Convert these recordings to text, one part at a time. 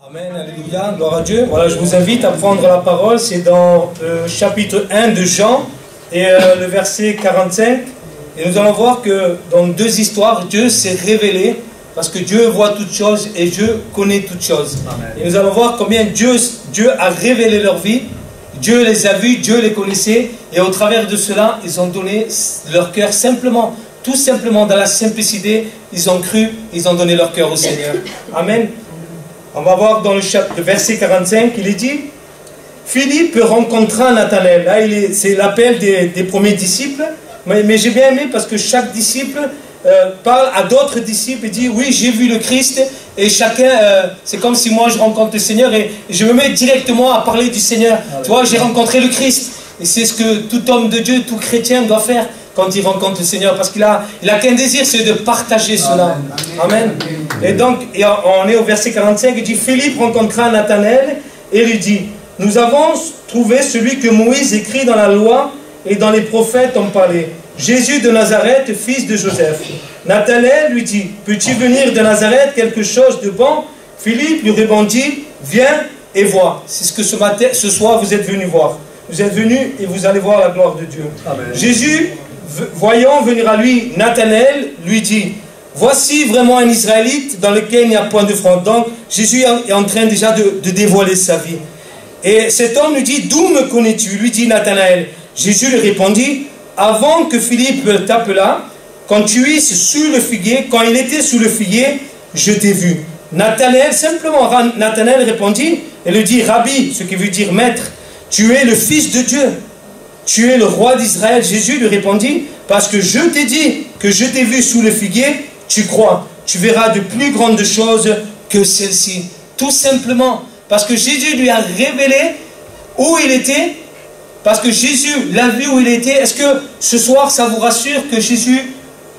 Amen, alléluia, gloire à Dieu. Voilà, je vous invite à prendre la parole. C'est dans le chapitre 1 de Jean et le verset 45. Et nous allons voir que dans deux histoires, Dieu s'est révélé parce que Dieu voit toutes choses et Dieu connaît toutes choses. Amen. Et nous allons voir combien Dieu a révélé leur vie. Dieu les a vus, Dieu les connaissait. Et au travers de cela, ils ont donné leur cœur simplement, tout simplement dans la simplicité. Ils ont cru, ils ont donné leur cœur au Seigneur. Amen. On va voir dans le verset 45, il est dit, Philippe rencontra Nathanaël. Là, c'est l'appel des premiers disciples. Mais j'ai bien aimé parce que chaque disciple parle à d'autres disciples et dit, oui, j'ai vu le Christ. Et chacun, c'est comme si moi je rencontre le Seigneur et je me mets directement à parler du Seigneur. Tu vois, j'ai rencontré le Christ. Et c'est ce que tout homme de Dieu, tout chrétien doit faire quand il rencontre le Seigneur. Parce qu'il a qu'un désir, c'est de partager cela. Amen. Et donc, on est au verset 45, il dit, Philippe rencontra Nathanaël et lui dit, nous avons trouvé celui que Moïse écrit dans la loi et dans les prophètes ont parlé. Jésus de Nazareth, fils de Joseph. Nathanaël lui dit, peux-tu venir de Nazareth quelque chose de bon? Philippe lui répondit, viens et vois. C'est ce que ce soir vous êtes venus voir. Vous êtes venus et vous allez voir la gloire de Dieu. Amen. Jésus, voyant venir à lui Nathanaël, lui dit, voici vraiment un Israélite dans lequel il n'y a point de fraude. Donc Jésus est en train déjà de dévoiler sa vie. Et cet homme lui dit, d'où me connais-tu? Lui dit Nathanaël. Jésus lui répondit, avant que Philippe t'appela, quand tu es sous le figuier, quand il était sous le figuier, je t'ai vu. Nathanaël, simplement Nathanaël répondit et lui dit, Rabbi, ce qui veut dire maître, tu es le Fils de Dieu, tu es le roi d'Israël. Jésus lui répondit, parce que je t'ai dit que je t'ai vu sous le figuier, tu crois, tu verras de plus grandes choses que celle-ci. Tout simplement, parce que Jésus lui a révélé où il était, parce que Jésus l'a vu où il était. Est-ce que ce soir, ça vous rassure que Jésus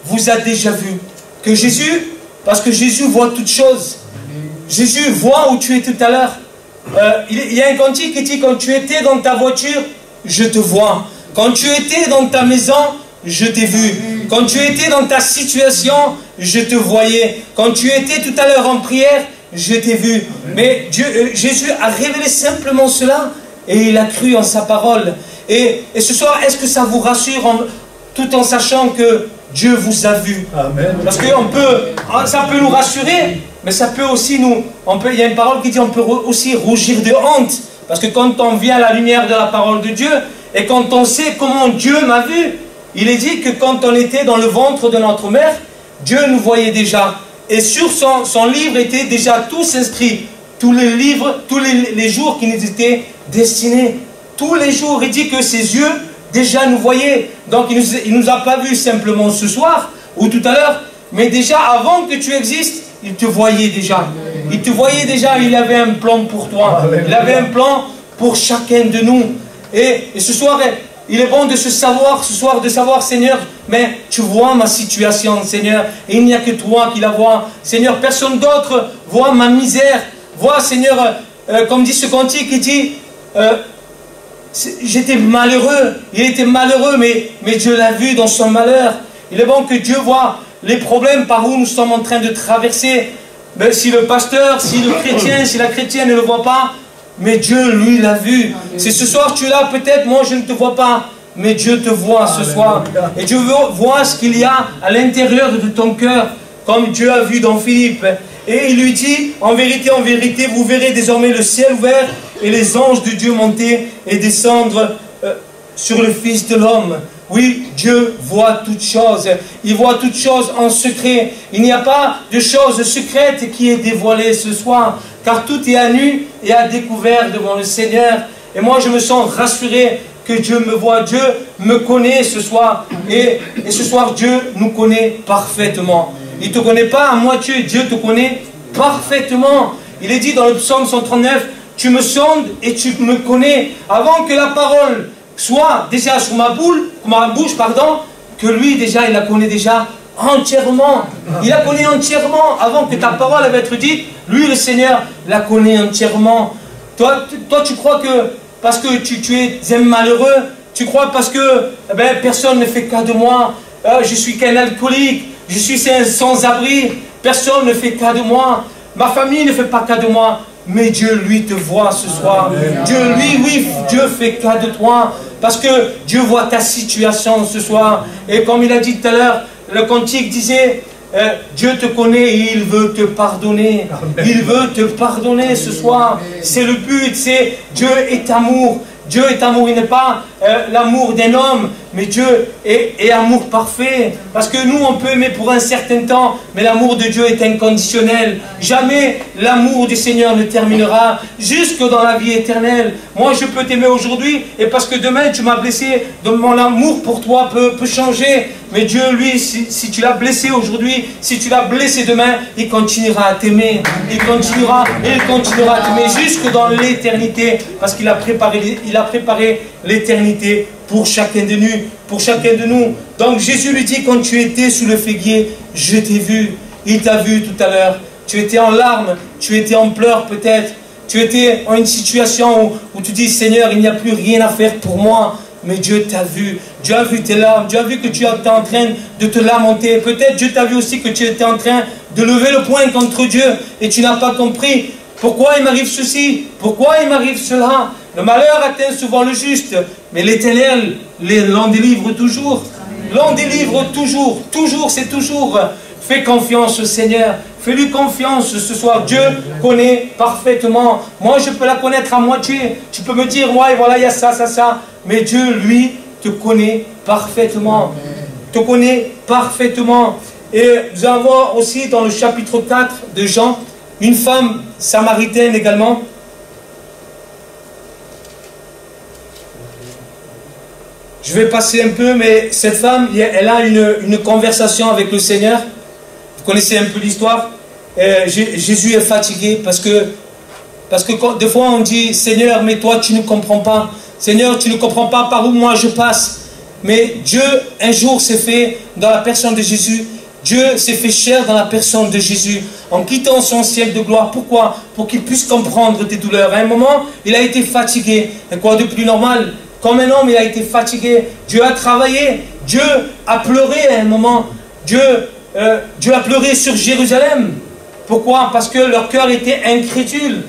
vous a déjà vu? Que Jésus, parce que Jésus voit toutes choses. Jésus voit où tu es tout à l'heure. Il y a un cantique qui dit, quand tu étais dans ta voiture, je te vois. Quand tu étais dans ta maison, je t'ai vu. Quand tu étais dans ta situation, je te voyais. Quand tu étais tout à l'heure en prière, je t'ai vu. Mais Jésus a révélé simplement cela et il a cru en sa parole. Et ce soir, est-ce que ça vous rassure tout en sachant que Dieu vous a vu? Amen. Parce que ça peut nous rassurer, mais ça peut aussi il y a une parole qui dit on peut aussi rougir de honte. Parce que quand on vient à la lumière de la parole de Dieu, et quand on sait comment Dieu m'a vu, il est dit que quand on était dans le ventre de notre mère, Dieu nous voyait déjà. Et sur son livre étaient déjà tous inscrits. Tous les livres, tous les jours qui nous étaient destinés. Tous les jours, il dit que ses yeux déjà nous voyaient. Donc il ne nous a pas vus simplement ce soir ou tout à l'heure, mais déjà avant que tu existes, il te voyait déjà. Il te voyait déjà, il avait un plan pour toi. Il avait un plan pour chacun de nous. Et ce soir, il est bon de savoir, Seigneur, mais tu vois ma situation, Seigneur, et il n'y a que toi qui la vois. Seigneur, personne d'autre voit ma misère. Vois, Seigneur, comme dit ce cantique, il dit, j'étais malheureux, il était malheureux, mais Dieu l'a vu dans son malheur. Il est bon que Dieu voit les problèmes par où nous sommes en train de traverser. Mais si le pasteur, si le chrétien, si la chrétienne ne le voit pas, mais Dieu, lui, l'a vu. Si ce soir tu es là, peut-être moi je ne te vois pas, mais Dieu te voit ce soir. Et Dieu voit ce qu'il y a à l'intérieur de ton cœur, comme Dieu a vu dans Philippe. Et il lui dit, en vérité, vous verrez désormais le ciel ouvert et les anges de Dieu monter et descendre sur le Fils de l'homme. Oui, Dieu voit toutes choses. Il voit toutes choses en secret. Il n'y a pas de choses secrètes qui est dévoilée ce soir, car tout est à nu et à découvert devant le Seigneur. Et moi, je me sens rassuré que Dieu me voit. Dieu me connaît ce soir. Et ce soir, Dieu nous connaît parfaitement. Il ne te connaît pas à moitié, Dieu te connaît parfaitement. Il est dit dans le psaume 139, tu me sondes et tu me connais. Avant que la parole soit déjà sur ma bouche, que lui déjà, il la connaît déjà entièrement. Il la connaît entièrement. Avant que ta parole avait été dite, lui, le Seigneur, la connaît entièrement. Toi tu crois que parce que tu es un malheureux, tu crois parce que personne ne fait cas de moi, je suis qu'un alcoolique, je suis un sans-abri, personne ne fait cas de moi, ma famille ne fait pas cas de moi. mais Dieu, lui, te voit ce soir. Dieu, lui, oui, Dieu fait cas de toi. Parce que Dieu voit ta situation ce soir. Et comme il a dit tout à l'heure, le cantique disait, Dieu te connaît et il veut te pardonner. Il veut te pardonner ce soir. C'est le but, c'est Dieu est amour. Dieu est amour, il n'est pas l'amour d'un homme, mais Dieu est amour parfait. Parce que nous, on peut aimer pour un certain temps, mais l'amour de Dieu est inconditionnel. Jamais l'amour du Seigneur ne terminera, jusque dans la vie éternelle. Moi, je peux t'aimer aujourd'hui, et parce que demain, tu m'as blessé, donc mon amour pour toi peut changer. Mais Dieu, lui, si tu l'as blessé aujourd'hui, si tu l'as blessé demain, il continuera à t'aimer. Il continuera à t'aimer jusque dans l'éternité, parce qu'il a préparé l'éternité pour chacun de nous. Donc Jésus lui dit, quand tu étais sous le figuier, je t'ai vu. Il t'a vu tout à l'heure. Tu étais en larmes, tu étais en pleurs peut-être. Tu étais en une situation où tu dis, Seigneur, il n'y a plus rien à faire pour moi. Mais Dieu t'a vu. Dieu a vu tes larmes. Dieu a vu que tu étais en train de te lamenter. Peut-être Dieu t'a vu aussi que tu étais en train de lever le poing contre Dieu. Et tu n'as pas compris. Pourquoi il m'arrive ceci? Pourquoi il m'arrive cela? Le malheur atteint souvent le juste. Mais l'Éternel l'en délivre toujours. L'en délivre toujours. Toujours, c'est toujours. Fais confiance au Seigneur. Fais-lui confiance ce soir. Dieu connaît parfaitement. Moi, je peux la connaître à moitié. Tu peux me dire, ouais, voilà, il y a ça, ça, ça. Mais Dieu, lui, te connaît parfaitement. Te connaît parfaitement. Et nous allons voir aussi dans le chapitre 4 de Jean, une femme samaritaine également. Je vais passer un peu, mais cette femme, elle a une conversation avec le Seigneur. Vous connaissez un peu l'histoire. Jésus est fatigué parce que des fois on dit, Seigneur, mais toi tu ne comprends pas. Seigneur, tu ne comprends pas par où moi je passe. Mais Dieu, un jour, s'est fait dans la personne de Jésus. Dieu s'est fait chair dans la personne de Jésus, en quittant son ciel de gloire. Pourquoi? Pour qu'il puisse comprendre tes douleurs. À un moment, il a été fatigué. Et quoi de plus normal? Comme un homme, il a été fatigué. Dieu a travaillé. Dieu a pleuré à un moment. Dieu a pleuré sur Jérusalem. Pourquoi? Parce que leur cœur était incrédule.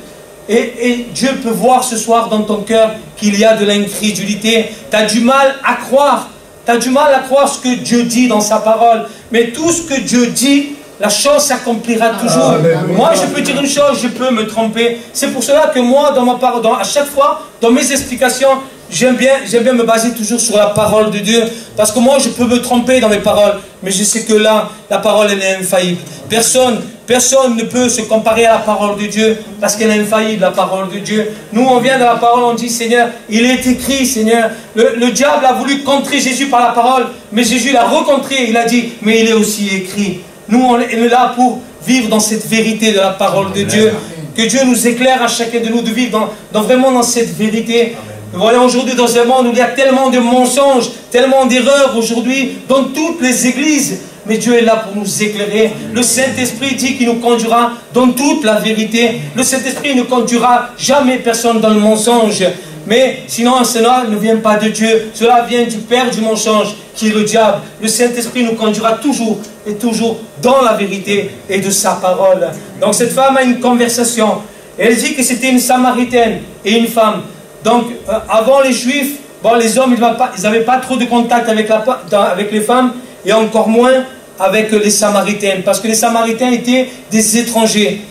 Et Dieu peut voir ce soir dans ton cœur qu'il y a de l'incrédulité. Tu as du mal à croire. Tu as du mal à croire ce que Dieu dit dans sa parole. Mais tout ce que Dieu dit, la chose s'accomplira toujours. Moi, je peux dire une chose, je peux me tromper. C'est pour cela que moi, dans ma parole, à chaque fois, dans mes explications, j'aime bien me baser toujours sur la parole de Dieu. Parce que moi, je peux me tromper dans mes paroles. Mais je sais que là, la parole, elle est infaillible. Personne ne peut se comparer à la parole de Dieu. Parce qu'elle est infaillible, la parole de Dieu. Nous, on vient de la parole, on dit, Seigneur, il est écrit, Seigneur. Le diable a voulu contrer Jésus par la parole. Mais Jésus l'a recontré. Il a dit, mais il est aussi écrit. Nous, on est là pour vivre dans cette vérité de la parole de Dieu. Que Dieu nous éclaire à chacun de nous de vivre vraiment dans cette vérité. Nous voyons aujourd'hui dans un monde où il y a tellement de mensonges, tellement d'erreurs aujourd'hui dans toutes les églises. Mais Dieu est là pour nous éclairer. Le Saint-Esprit dit qu'il nous conduira dans toute la vérité. Le Saint-Esprit ne conduira jamais personne dans le mensonge. Mais sinon, cela ne vient pas de Dieu. Cela vient du père du mensonge, qui est le diable. Le Saint-Esprit nous conduira toujours et toujours dans la vérité et de sa parole. Donc cette femme a une conversation. Elle dit que c'était une Samaritaine et une femme. Donc avant les Juifs, bon, les hommes, ils n'avaient pas trop de contact avec les femmes et encore moins avec les Samaritaines. Parce que les Samaritains étaient des étrangers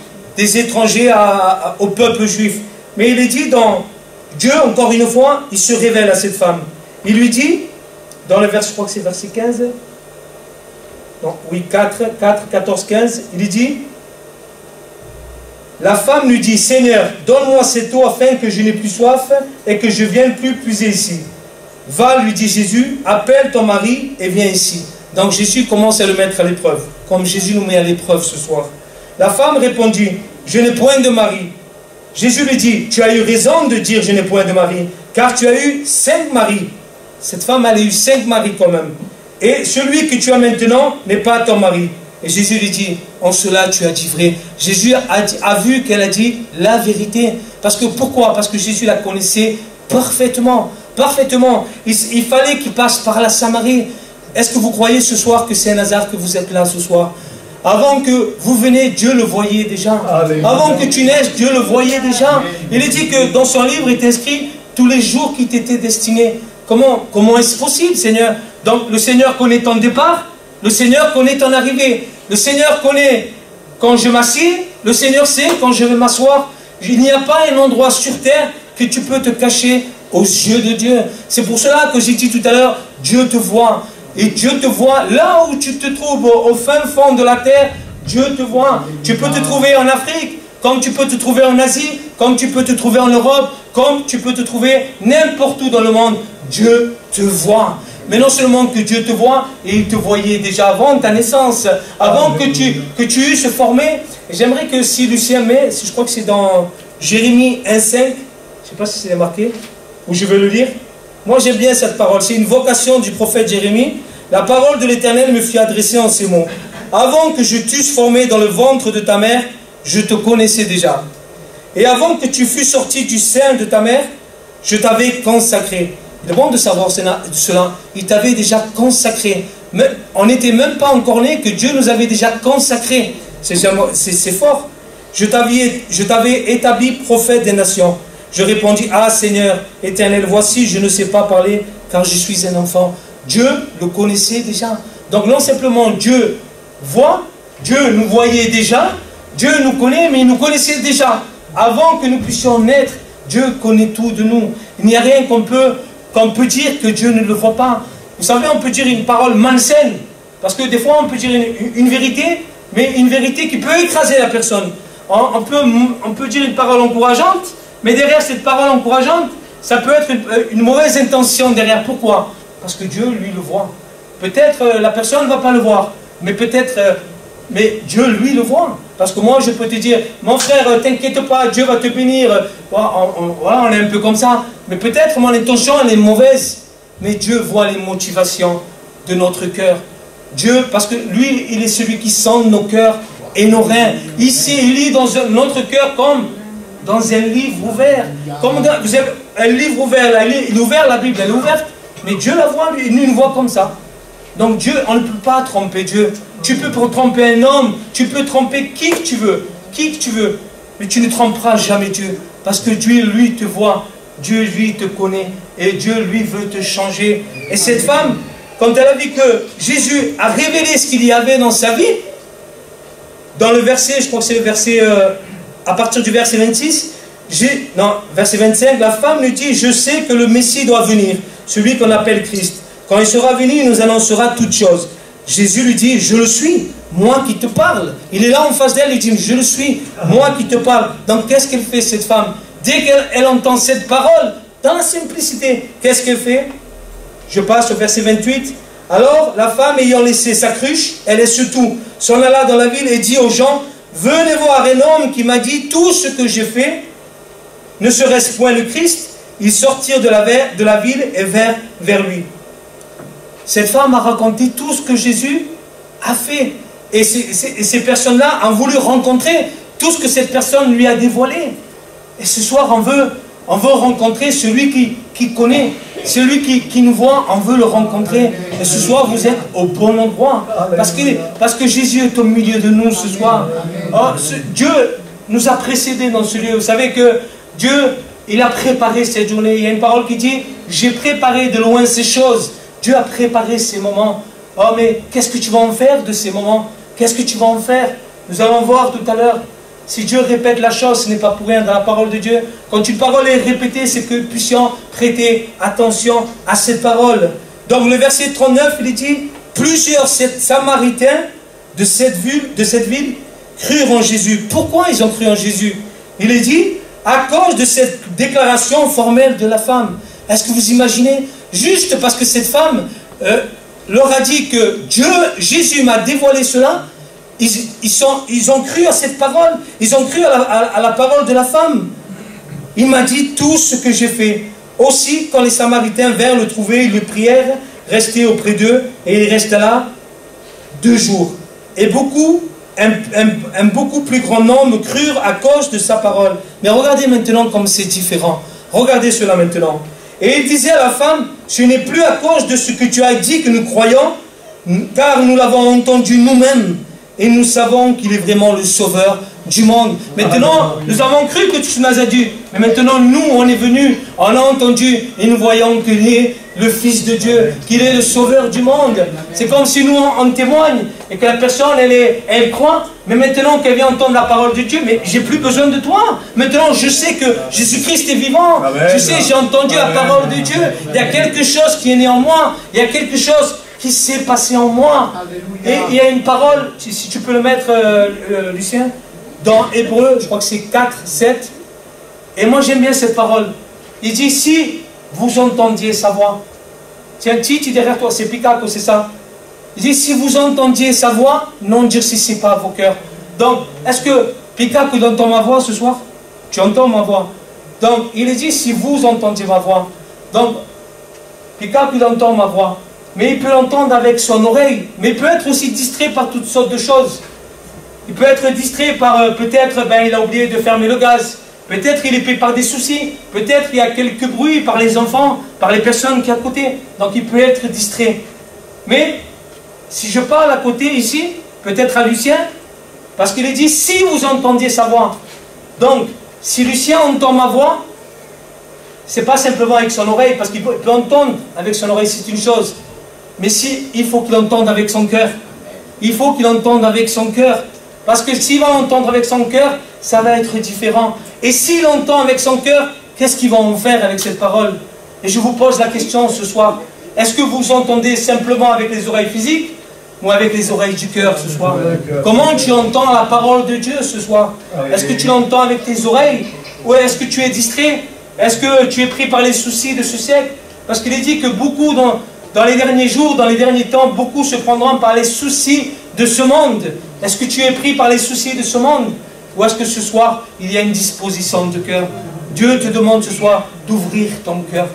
au peuple juif. Mais il est dit dans Dieu, encore une fois, il se révèle à cette femme. Il lui dit, dans le verset, je crois que c'est verset 15, non, oui, 14, 15, il lui dit, la femme lui dit, Seigneur, donne-moi cette eau afin que je n'ai plus soif et que je ne vienne plus puiser ici. Va, lui dit Jésus, appelle ton mari et viens ici. Donc Jésus commence à le mettre à l'épreuve, comme Jésus nous met à l'épreuve ce soir. La femme répondit, je n'ai point de mari. Jésus lui dit, tu as eu raison de dire je n'ai point de mari, car tu as eu 5 maris. Cette femme, elle a eu 5 maris quand même. Et celui que tu as maintenant n'est pas ton mari. Et Jésus lui dit, en cela tu as dit vrai. Jésus a vu qu'elle a dit la vérité. Parce que pourquoi? Parce que Jésus la connaissait parfaitement. Parfaitement. Il fallait qu'il passe par la Samarie. Est-ce que vous croyez ce soir que c'est un hasard que vous êtes là ce soir? Avant que vous veniez, Dieu le voyait déjà. Avant que tu naisses, Dieu le voyait déjà. Il est dit que dans son livre, il est inscrit tous les jours qui t'étaient destinés. Comment est-ce possible, Seigneur? Donc le Seigneur connaît ton départ, le Seigneur connaît ton arrivée. Le Seigneur connaît quand je m'assieds, le Seigneur sait quand je vais m'asseoir. Il n'y a pas un endroit sur terre que tu peux te cacher aux yeux de Dieu. C'est pour cela que j'ai dit tout à l'heure, Dieu te voit. Et Dieu te voit là où tu te trouves, au fin fond de la terre, Dieu te voit. Tu peux te trouver en Afrique, comme tu peux te trouver en Asie, comme tu peux te trouver en Europe, comme tu peux te trouver n'importe où dans le monde. Dieu te voit. Mais non seulement que Dieu te voit, et il te voyait déjà avant ta naissance, avant que tu eusses formé. J'aimerais que si Lucien met, je crois que c'est dans Jérémie 1,5, je ne sais pas si c'est marqué, ou je vais le lire. Moi j'aime bien cette parole, c'est une vocation du prophète Jérémie. La parole de l'Éternel me fut adressée en ces mots. Avant que je t'eusse formé dans le ventre de ta mère, je te connaissais déjà. Et avant que tu fusses sorti du sein de ta mère, je t'avais consacré. Il est bon de savoir cela. Il t'avait déjà consacré. Mais on n'était même pas encore né que Dieu nous avait déjà consacré. C'est fort. Je t'avais établi prophète des nations. Je répondis, ah Seigneur, Éternel, voici, je ne sais pas parler car je suis un enfant. Dieu le connaissait déjà. Donc non simplement Dieu voit, Dieu nous voyait déjà, Dieu nous connaît, mais il nous connaissait déjà. Avant que nous puissions naître, Dieu connaît tout de nous. Il n'y a rien qu'on peut dire que Dieu ne le voit pas. Vous savez, on peut dire une parole malsaine, parce que des fois on peut dire une vérité, mais une vérité qui peut écraser la personne. On peut dire une parole encourageante, mais derrière cette parole encourageante, ça peut être une mauvaise intention derrière. Pourquoi? Parce que Dieu, lui, le voit. Peut-être la personne ne va pas le voir, mais mais Dieu, lui, le voit. Parce que moi, je peux te dire, mon frère, t'inquiète pas, Dieu va te bénir. Voilà, on est un peu comme ça. Mais peut-être mon intention, elle est mauvaise. Mais Dieu voit les motivations de notre cœur. Dieu, parce que lui, il est celui qui sonde nos cœurs et nos reins. Ici, il lit dans notre cœur comme dans un livre ouvert. Comme vous avez un livre ouvert, là, il est ouvert, la Bible, elle est ouverte. Mais Dieu la voit, lui, il nous voit comme ça. Donc Dieu, on ne peut pas tromper Dieu. Tu peux tromper un homme, tu peux tromper qui que tu veux, mais tu ne tromperas jamais Dieu. Parce que Dieu, lui, te voit, Dieu, lui, te connaît, et Dieu, lui, veut te changer. Et cette femme, quand elle a vu que Jésus a révélé ce qu'il y avait dans sa vie, dans le verset, je crois que c'est le verset, à partir du verset 26, verset 25, la femme lui dit, je sais que le Messie doit venir, celui qu'on appelle Christ. Quand il sera venu, il nous annoncera toutes choses. Jésus lui dit, je le suis, moi qui te parle. Il est là en face d'elle, il dit, je le suis, moi qui te parle. Donc qu'est-ce qu'elle fait cette femme? Dès qu'elle entend cette parole, dans la simplicité, qu'est-ce qu'elle fait? Je passe au verset 28. Alors la femme ayant laissé sa cruche, elle est surtout, s'en alla dans la ville et dit aux gens, venez voir un homme qui m'a dit tout ce que j'ai fait. Ne serait-ce point le Christ? Ils sortirent de la ville et vers lui. Cette femme a raconté tout ce que Jésus a fait. Et ces personnes-là ont voulu rencontrer tout ce que cette personne lui a dévoilé. Et ce soir, on veut rencontrer celui qui connaît, celui qui nous voit, on veut le rencontrer. Et ce soir, vous êtes au bon endroit. Parce que Jésus est au milieu de nous ce soir. Oh, Dieu nous a précédés dans ce lieu. Vous savez que Dieu, il a préparé cette journée. Il y a une parole qui dit, j'ai préparé de loin ces choses. Dieu a préparé ces moments. Oh, mais qu'est-ce que tu vas en faire de ces moments? Qu'est-ce que tu vas en faire? Nous allons voir tout à l'heure. Si Dieu répète la chose, ce n'est pas pour rien dans la parole de Dieu. Quand une parole est répétée, c'est que nous puissions prêter attention à cette parole. Donc le verset 39, il dit, plusieurs Samaritains de cette ville crurent en Jésus. Pourquoi ils ont cru en Jésus? Il est dit, à cause de cette déclaration formelle de la femme. Est-ce que vous imaginez? Juste parce que cette femme leur a dit que Jésus m'a dévoilé cela, ils ont cru à cette parole, ils ont cru à la parole de la femme. Il m'a dit tout ce que j'ai fait. Aussi, quand les Samaritains vinrent le trouver, ils le prièrent, rester auprès d'eux, et il resta là 2 jours. Et un beaucoup plus grand nombre crurent à cause de sa parole. Mais regardez maintenant comme c'est différent. Regardez cela maintenant. Et il disait à la femme, ce n'est plus à cause de ce que tu as dit que nous croyons, car nous l'avons entendu nous-mêmes, et nous savons qu'il est vraiment le sauveur du monde. Maintenant, nous avons cru que tu nous as dit, mais maintenant nous, on est venus, on a entendu, et nous voyons qu'il est le Fils de Dieu, qu'il est le sauveur du monde. C'est comme si nous, on témoigne, et que la personne, elle croit, mais maintenant qu'elle vient entendre la parole de Dieu, mais j'ai plus besoin de toi. Maintenant, je sais que Jésus-Christ est vivant. Je sais, j'ai entendu la parole de Dieu. Il y a quelque chose qui est né en moi. Il y a quelque chose qui s'est passé en moi. Et il y a une parole, si tu peux le mettre, Lucien, dans Hébreu, je crois que c'est 4, 7. Et moi, j'aime bien cette parole. Il dit, si vous entendiez sa voix. Tiens, Titi derrière toi, c'est Picaco, c'est ça. Il dit, si vous entendiez sa voix, n'endurcissez pas vos cœurs. Donc, est-ce que Picaco entend ma voix ce soir? Tu entends ma voix. Donc, il dit, si vous entendiez ma voix. Donc, Picaco entend ma voix. Mais il peut l'entendre avec son oreille. Mais il peut être aussi distrait par toutes sortes de choses. Il peut être distrait par, peut-être, il a oublié de fermer le gaz. Peut-être il est pris par des soucis. Peut-être il y a quelques bruits par les enfants, par les personnes qui sont à côté. Donc il peut être distrait. Mais, si je parle à côté ici, peut-être à Lucien, parce qu'il est dit, si vous entendiez sa voix. Donc, si Lucien entend ma voix, c'est pas simplement avec son oreille, parce qu'il peut entendre avec son oreille, c'est une chose. Mais si, il faut qu'il entende avec son cœur. Il faut qu'il entende avec son cœur. Parce que s'il va entendre avec son cœur, ça va être différent. Et s'il entend avec son cœur, qu'est-ce qu'il va en faire avec cette parole? Et je vous pose la question ce soir. Est-ce que vous entendez simplement avec les oreilles physiques ou avec les oreilles du cœur ce soir? Comment tu entends la parole de Dieu ce soir? Est-ce que tu l'entends avec tes oreilles? Ou est-ce que tu es distrait? Est-ce que tu es pris par les soucis de ce siècle? Parce qu'il est dit que beaucoup, dans les derniers jours, dans les derniers temps, beaucoup se prendront par les soucis de ce monde. Est-ce que tu es pris par les soucis de ce monde? Ou est-ce que ce soir, il y a une disposition de cœur? Dieu te demande ce soir d'ouvrir ton cœur.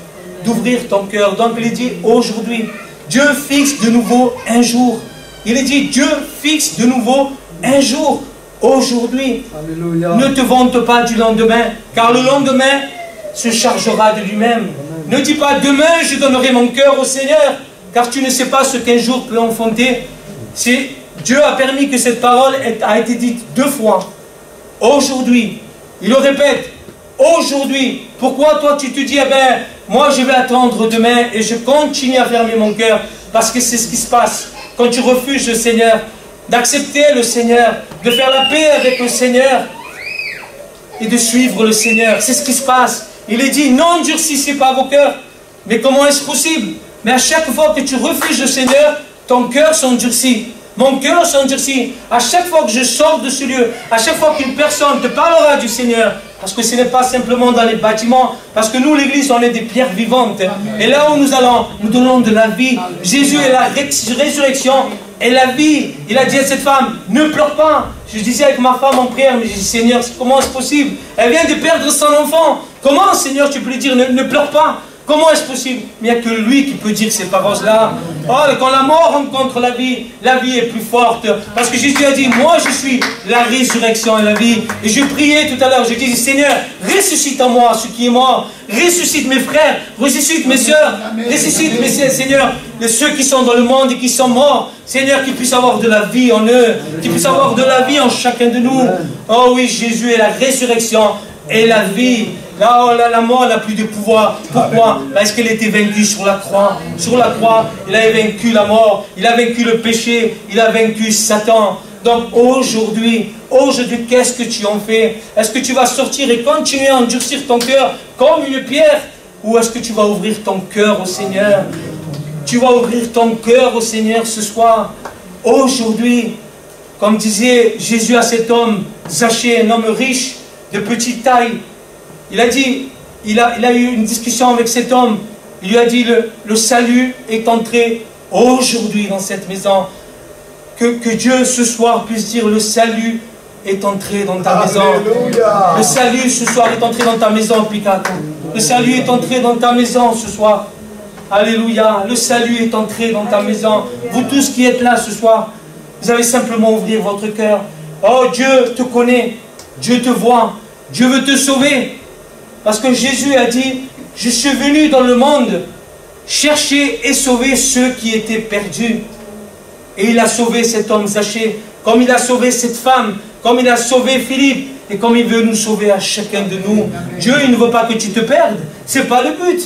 D'ouvrir ton cœur. Donc il est dit aujourd'hui, Dieu fixe de nouveau un jour. Il est dit, Dieu fixe de nouveau un jour. Aujourd'hui. Ne te vante pas du lendemain, car le lendemain se chargera de lui-même. Ne dis pas, demain je donnerai mon cœur au Seigneur, car tu ne sais pas ce qu'un jour peut enfanter. Dieu a permis que cette parole a été dite 2 fois. Aujourd'hui, il le répète, aujourd'hui. Pourquoi toi tu te dis, moi je vais attendre demain et je continue à fermer mon cœur, parce que c'est ce qui se passe quand tu refuses le Seigneur, d'accepter le Seigneur, de faire la paix avec le Seigneur et de suivre le Seigneur. C'est ce qui se passe. Il est dit, n'endurcissez pas vos cœurs. Mais comment est-ce possible? Mais à chaque fois que tu refuses le Seigneur, ton cœur s'endurcit. Mon cœur s'endurcit. À chaque fois que je sors de ce lieu, à chaque fois qu'une personne te parlera du Seigneur, parce que ce n'est pas simplement dans les bâtiments, parce que nous, l'Église, on est des pierres vivantes. Et là où nous allons, nous donnons de la vie. Jésus est la résurrection et la vie. Il a dit à cette femme, ne pleure pas. Je disais avec ma femme en prière, mais je dis, Seigneur, comment est-ce possible? Elle vient de perdre son enfant. Comment, Seigneur, tu peux lui dire, ne pleure pas? Comment est-ce possible? Mais il n'y a que lui qui peut dire ces paroles-là. Oh, quand la mort rencontre la vie est plus forte. Parce que Jésus a dit, moi je suis la résurrection et la vie. Et je priais tout à l'heure, je disais, Seigneur, ressuscite en moi ce qui est mort. Ressuscite mes frères, ressuscite mes soeurs, ressuscite mes Seigneur, ceux qui sont dans le monde et qui sont morts. Seigneur, qu'ils puissent avoir de la vie en eux, qu'ils puissent avoir de la vie en chacun de nous. Oh oui, Jésus est la résurrection et la vie. Là, la mort n'a plus de pouvoir. Pourquoi? Parce qu'elle était vaincue sur la croix. Sur la croix, il a vaincu la mort, il a vaincu le péché, il a vaincu Satan. Donc aujourd'hui, qu'est-ce que tu en fais? Est-ce que tu vas sortir et continuer à endurcir ton cœur comme une pierre? Ou est-ce que tu vas ouvrir ton cœur au Seigneur? Tu vas ouvrir ton cœur au Seigneur ce soir. Aujourd'hui, comme disait Jésus à cet homme, Zachée, un homme riche, de petite taille, il a dit, il a eu une discussion avec cet homme. Il lui a dit, le salut est entré aujourd'hui dans cette maison. Que Dieu ce soir puisse dire, le salut est entré dans ta maison. Le salut ce soir est entré dans ta maison, Picaco. Le salut est entré dans ta maison ce soir. Alléluia. Le salut est entré dans ta maison. Vous tous qui êtes là ce soir, vous avez simplement ouvrir votre cœur. Oh, Dieu te connaît. Dieu te voit. Dieu veut te sauver. Parce que Jésus a dit, je suis venu dans le monde chercher et sauver ceux qui étaient perdus. Et il a sauvé cet homme Zachée. comme il a sauvé cette femme, comme il a sauvé Philippe, et comme il veut nous sauver à chacun de nous. Dieu, il ne veut pas que tu te perdes. Ce n'est pas le but.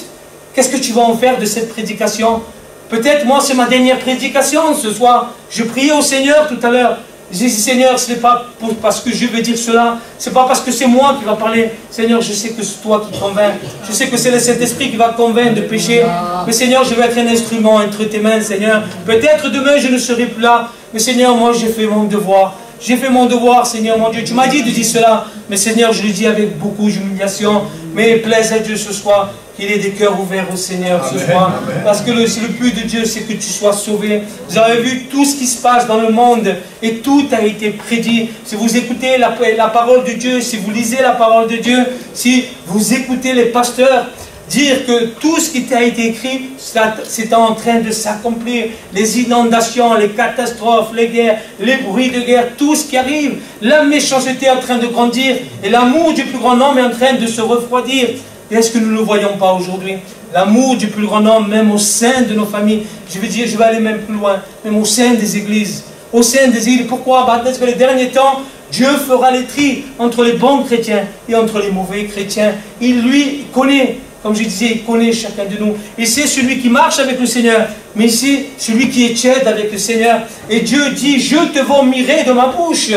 Qu'est-ce que tu vas en faire de cette prédication? Peut-être, moi, c'est ma dernière prédication ce soir. Je priais au Seigneur tout à l'heure. Je dis, Seigneur, ce n'est pas parce que je vais dire cela. Ce n'est pas parce que c'est moi qui va parler. Seigneur, je sais que c'est toi qui convainc. Je sais que c'est le Saint-Esprit qui va convaincre de pécher. Mais Seigneur, je vais être un instrument entre tes mains, Seigneur. Peut-être demain, je ne serai plus là. Mais Seigneur, moi, j'ai fait mon devoir. J'ai fait mon devoir, Seigneur, mon Dieu. Tu m'as dit de dire cela. Mais Seigneur, je le dis avec beaucoup d'humiliation. Mais plaise à Dieu ce soir qu'il ait des cœurs ouverts au Seigneur ce soir. Parce que le but de Dieu, c'est que tu sois sauvé. Vous avez vu tout ce qui se passe dans le monde et tout a été prédit. Si vous écoutez la parole de Dieu, si vous lisez la parole de Dieu, si vous écoutez les pasteurs dire que tout ce qui a été écrit, c'est en train de s'accomplir. Les inondations, les catastrophes, les guerres, les bruits de guerre, tout ce qui arrive. La méchanceté est en train de grandir et l'amour du plus grand nombre est en train de se refroidir. Et est-ce que nous ne le voyons pas aujourd'hui? L'amour du plus grand nombre, même au sein de nos familles. Je veux dire, je vais aller même plus loin, même au sein des églises. Au sein des églises. Pourquoi? Parce que les derniers temps, Dieu fera les tris entre les bons chrétiens et entre les mauvais chrétiens. Il, lui, connaît. Comme je disais, il connaît chacun de nous. Et c'est celui qui marche avec le Seigneur. Mais ici, celui qui est tiède avec le Seigneur. Et Dieu dit, je te vomirai de ma bouche.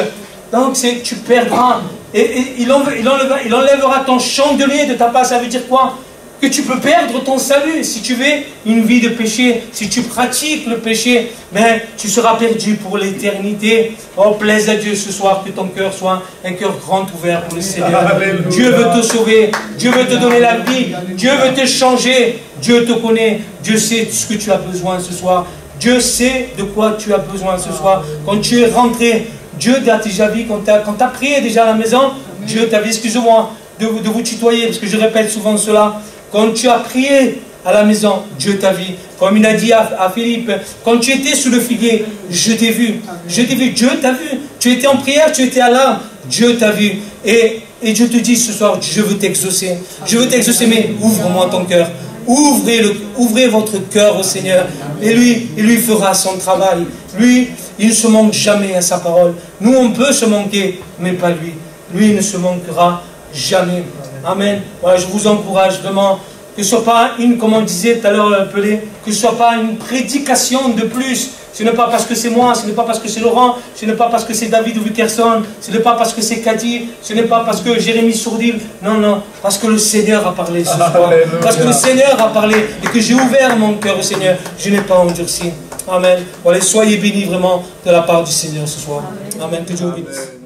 Donc, tu perdras. Et il enlèvera ton chandelier de ta place. Ça veut dire quoi? Que tu peux perdre ton salut. Si tu veux une vie de péché, si tu pratiques le péché, mais tu seras perdu pour l'éternité. Oh, plaise à Dieu ce soir que ton cœur soit un cœur grand ouvert pour le Seigneur. Alléluia. Dieu veut te sauver. Dieu veut te donner la vie. Dieu veut te changer. Dieu te connaît. Dieu sait ce que tu as besoin ce soir. Dieu sait de quoi tu as besoin ce soir. Quand tu es rentré, Dieu t'a déjà vu. Quand tu as prié déjà à la maison, Dieu t'a vu. Excusez-moi de vous tutoyer parce que je répète souvent cela. Quand tu as prié à la maison, Dieu t'a vu. Comme il a dit à Philippe, quand tu étais sous le figuier, je t'ai vu. Je t'ai vu, Dieu t'a vu. Tu étais en prière, tu étais à l'âme, Dieu t'a vu. Et Dieu te dit ce soir, je veux t'exaucer. Je veux t'exaucer, mais ouvre-moi ton cœur. Ouvrez votre cœur au Seigneur. Et lui fera son travail. Lui, il ne se manque jamais à sa parole. Nous, on peut se manquer, mais pas lui. Lui, il ne se manquera jamais. Amen. Voilà, je vous encourage vraiment que ce ne soit pas comme on disait tout à l'heure, Pelé, que ce ne soit pas une prédication de plus. Ce n'est pas parce que c'est moi, ce n'est pas parce que c'est Laurent, ce n'est pas parce que c'est David ou Wickerson, ce n'est pas parce que c'est Cathy, ce n'est pas parce que Jérémy Sourdil. Non, non, parce que le Seigneur a parlé ce soir. Parce que le Seigneur a parlé et que j'ai ouvert mon cœur au Seigneur. Je n'ai pas endurci. Amen. Voilà, soyez bénis vraiment de la part du Seigneur ce soir. Amen. Que Dieu vous bénisse.